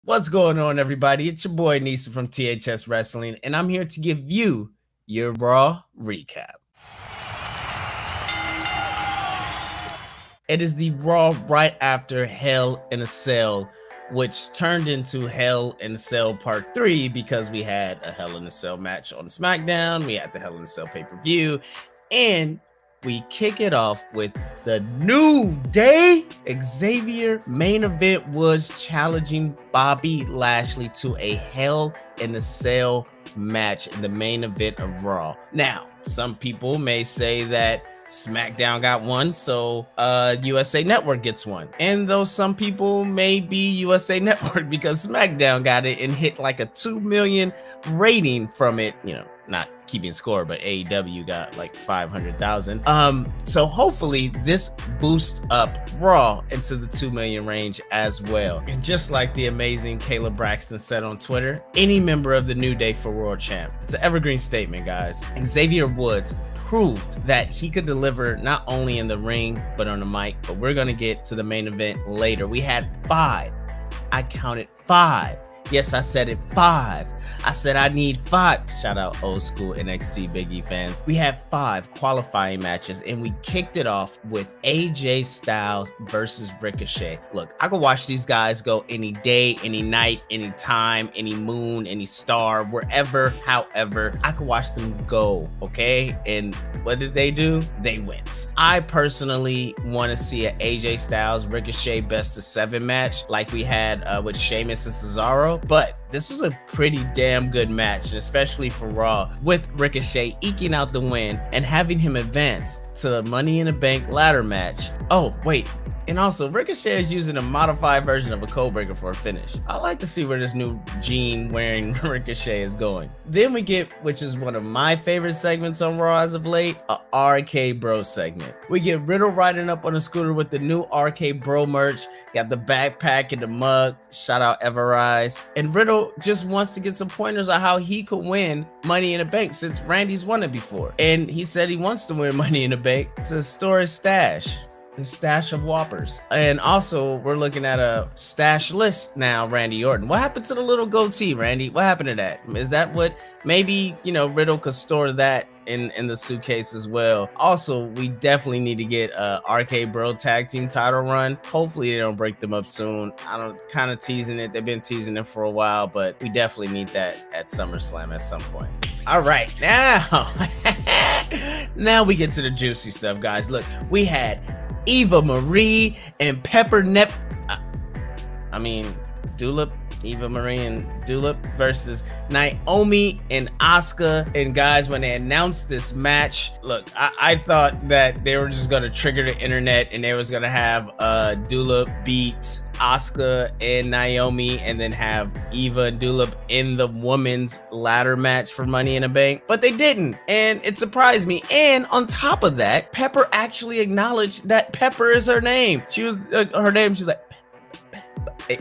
What's going on, everybody? It's your boy Neesin from THS Wrestling, and I'm here to give you your Raw recap. It is the Raw right after Hell in a Cell, which turned into Hell in a Cell Part 3 because we had a Hell in a Cell match on SmackDown, we had the Hell in a Cell pay-per-view, and we kick it off with the New Day. Xavier main event was challenging Bobby Lashley to a Hell in a Cell match in the main event of Raw. Now, some people may say that SmackDown got one, so USA Network gets one. And though some people may be USA Network because SmackDown got it and hit like a 2 million rating from it, you know, not keeping score, but AEW got like 500,000. So hopefully this boosts up Raw into the 2 million range as well. And just like the amazing Kayla Braxton said on Twitter, any member of the New Day for World Champ. It's an evergreen statement, guys. Xavier Woods proved that he could deliver not only in the ring, but on the mic, but we're gonna get to the main event later. We had 5. I counted 5. Yes, I said it, 5. I said I need 5. Shout out old school NXT Big E fans. We had 5 qualifying matches and we kicked it off with AJ Styles versus Ricochet. Look, I could watch these guys go any day, any night, any time, any moon, any star, wherever, however, I could watch them go, okay? And what did they do? They went. I personally want to see an AJ Styles Ricochet best of 7 match like we had with Sheamus and Cesaro. But this was a pretty damn good match, especially for Raw, with Ricochet eking out the win and having him advance to the Money in the Bank ladder match. Oh, wait. And also, Ricochet is using a modified version of a codebreaker for a finish. I like to see where this new jean wearing Ricochet is going. Then we get, which is one of my favorite segments on Raw as of late, a RK Bro segment. We get Riddle riding up on a scooter with the new RK Bro merch. Got the backpack and the mug. Shout out Everrise. And Riddle just wants to get some pointers on how he could win Money in the Bank since Randy's won it before. And he said he wants to win Money in the Bank to store his stash. The stash of Whoppers. And also, we're looking at a stash list now, Randy Orton. What happened to the little goatee, Randy? What happened to that? Is that what, maybe, you know, Riddle could store that in the suitcase as well. Also, we definitely need to get a RK Bro tag team title run. Hopefully they don't break them up soon. I don't, kind of teasing it. They've been teasing it for a while, but we definitely need that at SummerSlam at some point. All right, now we get to the juicy stuff, guys. Look, we had Eva Marie and Dulip, Eva Marie and Dulip versus Naomi and Asuka. And guys, when they announced this match, look, I thought that they were just gonna trigger the internet and they was gonna have Dulip beat Asuka and Naomi and then have Eva and Dulip in the women's ladder match for Money in the Bank, but they didn't, and it surprised me. And on top of that, Pepper actually acknowledged that Pepper is her name. She was her name. She's like,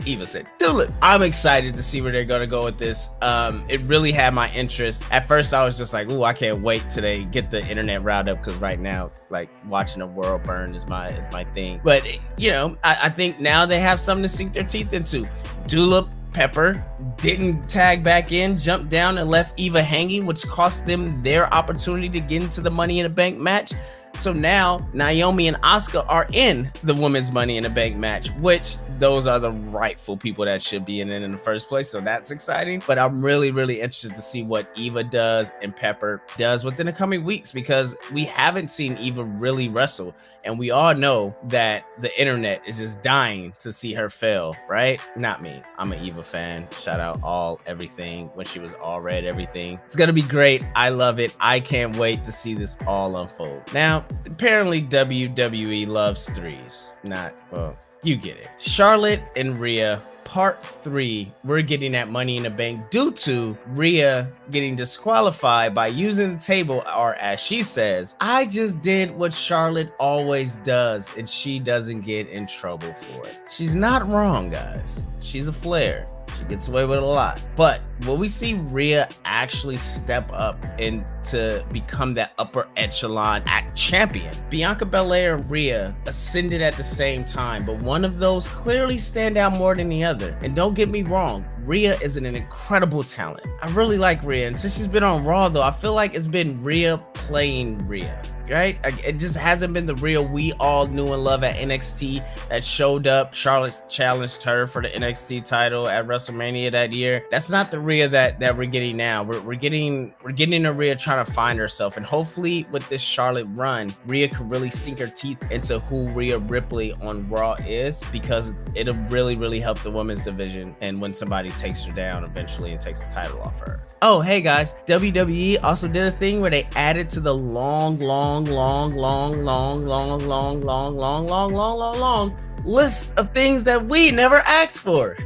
Eva said Dulip. I'm excited to see where they're gonna go with this. It really had my interest. At first I was just like, ooh, I can't wait till they get the internet riled up, because right now, like, watching the world burn is my thing. But you know, I think now they have something to sink their teeth into. Dulip, Pepper didn't tag back in, jumped down and left Eva hanging, which cost them their opportunity to get into the Money in the Bank match. So now Naomi and Asuka are in the women's Money in the Bank match, which those are the rightful people that should be in it in the first place. So that's exciting. But I'm really, really interested to see what Eva does and Pepper does within the coming weeks, because we haven't seen Eva really wrestle. And we all know that the internet is just dying to see her fail, right? Not me. I'm an Eva fan. Shout out everything when she was all red, everything. It's going to be great. I love it. I can't wait to see this all unfold. Now, apparently WWE loves threes. Well, you get it. Charlotte and Rhea, part 3. We're getting that Money in the Bank due to Rhea getting disqualified by using the table, or as she says, I just did what Charlotte always does and she doesn't get in trouble for it. She's not wrong, guys. She's a Flair. She gets away with a lot. But will we see Rhea actually step up and to become that upper echelon champion? Bianca Belair and Rhea ascended at the same time, but one of those clearly stand out more than the other. And don't get me wrong, Rhea is an incredible talent. I really like Rhea, and since she's been on Raw though, I feel like it's been Rhea playing Rhea. Right? It just hasn't been the Rhea we all knew and love at NXT that showed up. Charlotte challenged her for the NXT title at WrestleMania that year. That's not the Rhea that we're getting now. We're getting a Rhea trying to find herself, and hopefully with this Charlotte run, Rhea could really sink her teeth into who Rhea Ripley on Raw is, because it'll really help the women's division and when somebody takes her down eventually and takes the title off her. Oh, hey guys, WWE also did a thing where they added to the long list of things that we never asked for.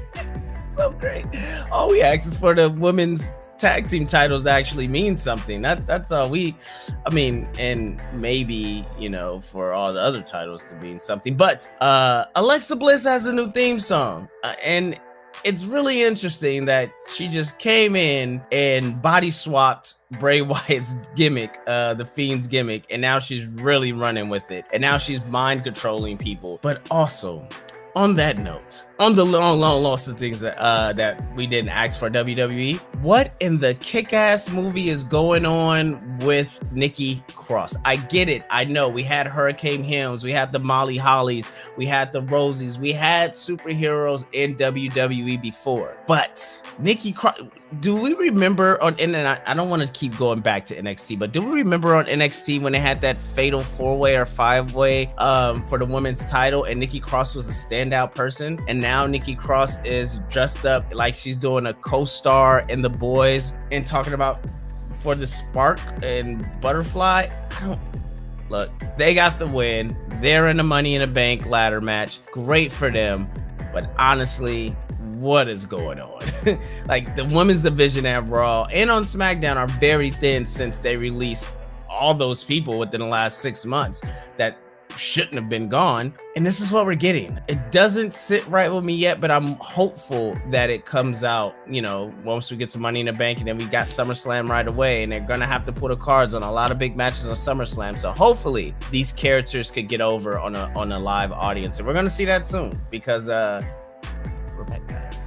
So great. All we asked is for the women's tag team titles to actually mean something. That's all we, I mean, and maybe, you know, for all the other titles to mean something. But Alexa Bliss has a new theme song, and it's really interesting that she just came in and body swapped Bray Wyatt's gimmick, the Fiend's gimmick, and now she's really running with it. And now she's mind controlling people. But also, on that note, on the long list of things that we didn't ask for WWE, what in the kick-ass movie is going on with Nikki Cross? I get it. I know we had Hurricane Hymns, we had the Molly Hollies, we had the Rosies, we had superheroes in WWE before, but Nikki Cross, do we remember on, and I don't want to keep going back to NXT, but do we remember on NXT when they had that fatal 4-way or 5-way for the women's title, and Nikki Cross was a standout person, and now Nikki Cross is dressed up like she's doing a co-star in The Boys and talking about for the Spark and Butterfly? I don't, look, they got the win. They're in the Money in the Bank ladder match. Great for them. But honestly, what is going on? Like, the women's division at Raw and on SmackDown are very thin since they released all those people within the last 6 months that shouldn't have been gone, and this is what we're getting. It doesn't sit right with me yet, but I'm hopeful that it comes out, you know, once we get some Money in the Bank, and then we got SummerSlam right away, and they're gonna have to put the cards on a lot of big matches on SummerSlam. So hopefully these characters could get over on a live audience, and we're gonna see that soon, because we're back, guys.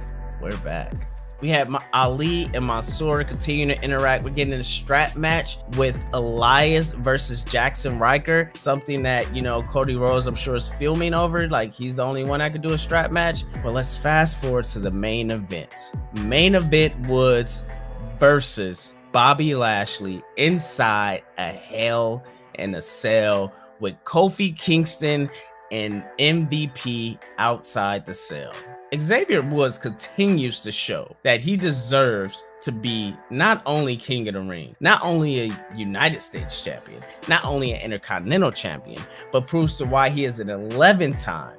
We're back. We had Ali and Mansoor continuing to interact. We're getting in a strap match with Elias versus Jackson Riker. Something that, you know, Cody Rhodes, I'm sure, is filming over. Like, he's the only one that could do a strap match. But let's fast forward to the main event. Main event, Woods versus Bobby Lashley inside a Hell in a Cell with Kofi Kingston and MVP outside the cell. Xavier Woods continues to show that he deserves to be not only King of the Ring, not only a United States champion, not only an Intercontinental champion, but proves to why he is an 11-time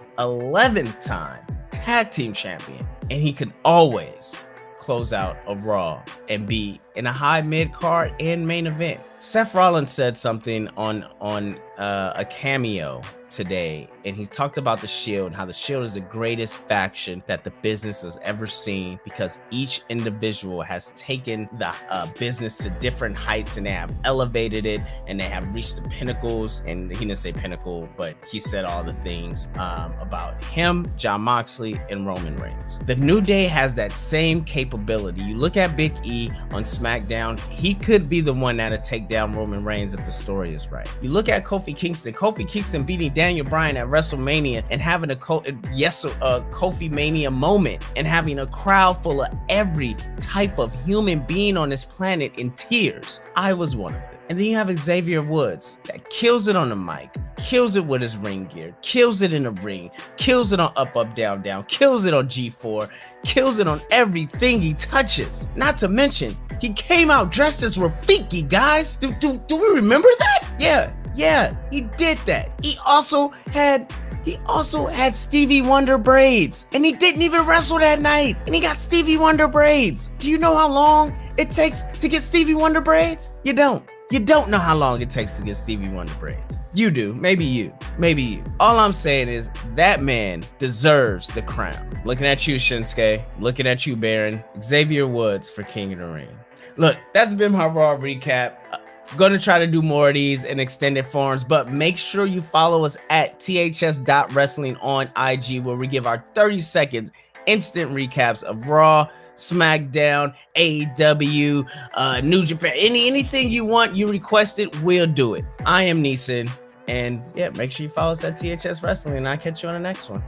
tag team champion. And he can always close out a Raw and be in a high mid card and main event. Seth Rollins said something on a cameo today, and he talked about the Shield and how the Shield is the greatest faction that the business has ever seen, because each individual has taken the business to different heights, and they have elevated it, and they have reached the pinnacles. And he didn't say pinnacle, but he said all the things about him, Jon Moxley, and Roman Reigns. The New Day has that same capability. You look at Big E on SmackDown, he could be the one that'll take down Roman Reigns if the story is right. You look at Kofi Kingston beating Daniel Bryan at WrestleMania and having a Kofi Mania moment, and having a crowd full of every type of human being on this planet in tears. I was one of them. And then you have Xavier Woods that kills it on the mic, kills it with his ring gear, kills it in the ring, kills it on up, up, down, down, kills it on G4, kills it on everything he touches. Not to mention, he came out dressed as Rafiki, guys. Do we remember that? Yeah, he did that. He also had Stevie Wonder braids, and he didn't even wrestle that night, and he got Stevie Wonder braids. Do you know how long it takes to get Stevie Wonder braids? You don't. You don't know how long it takes to get Stevie Wonder braids. You do. Maybe you. Maybe you. All I'm saying is that man deserves the crown. Looking at you, Shinsuke. Looking at you, Baron. Xavier Woods for King of the Ring. Look, that's been my Raw recap. Gonna try to do more of these in extended forms, but make sure you follow us at ths.wrestling on IG, where we give our 30 seconds instant recaps of Raw, SmackDown, AEW, New Japan, anything you want, you request it, we'll do it. I am Neesin, and yeah, make sure you follow us at THS Wrestling, and I'll catch you on the next one.